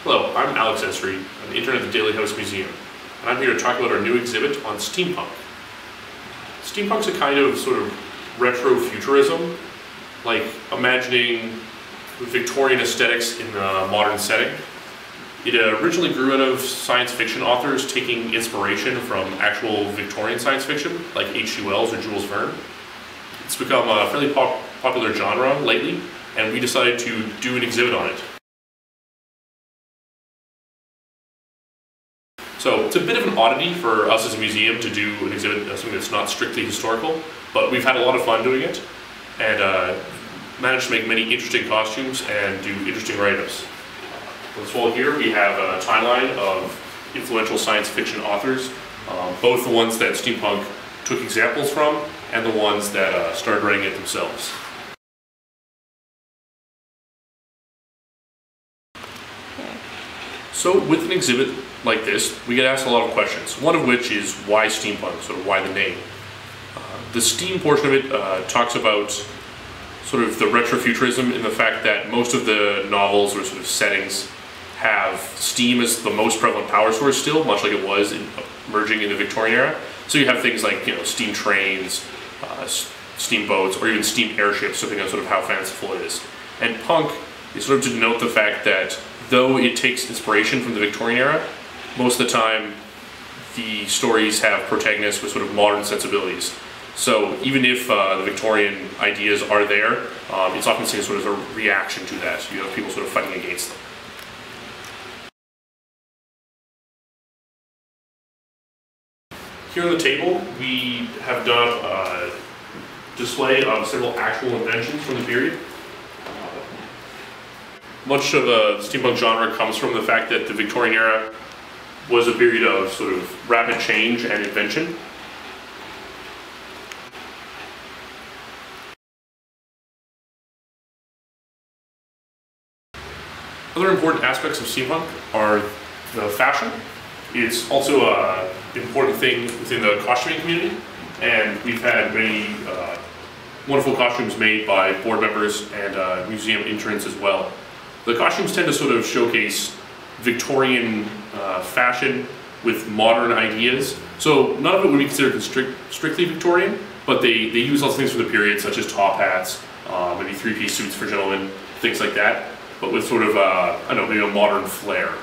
Hello, I'm Alex Essery. I'm the intern at the Daly House Museum, and I'm here to talk about our new exhibit on steampunk. Steampunk's a kind of sort of retro-futurism, like imagining Victorian aesthetics in a modern setting. It originally grew out of science fiction authors taking inspiration from actual Victorian science fiction, like H.G. Wells or Jules Verne. It's become a fairly popular genre lately, and we decided to do an exhibit on it. So it's a bit of an oddity for us as a museum to do an exhibit, something that's not strictly historical, but we've had a lot of fun doing it, and managed to make many interesting costumes and do interesting write-ups. On this wall here we have a timeline of influential science fiction authors, both the ones that steampunk took examples from and the ones that started writing it themselves. So with an exhibit like this, we get asked a lot of questions, one of which is why steampunk, sort of why the name. The steam portion of it talks about sort of the retrofuturism in the fact that most of the novels or sort of settings have steam as the most prevalent power source still, much like it was emerging in the Victorian era. So you have things like, steam trains, steamboats, or even steam airships, depending on sort of how fanciful it is. And punk is sort of to denote the fact that though it takes inspiration from the Victorian era, most of the time the stories have protagonists with sort of modern sensibilities. So even if the Victorian ideas are there, it's often seen as sort of a reaction to that. You have people sort of fighting against them. Here on the table, we have done a display of several actual inventions from the period. Much of the steampunk genre comes from the fact that the Victorian era was a period of sort of rapid change and invention. Other important aspects of steampunk are the fashion. It's also an important thing within the costuming community, and we've had many wonderful costumes made by board members and museum interns as well. The costumes tend to sort of showcase Victorian fashion with modern ideas. So none of it would be considered strictly Victorian, but they use lots of things from the period, such as top hats, maybe three-piece suits for gentlemen, things like that, but with sort of, maybe a modern flair.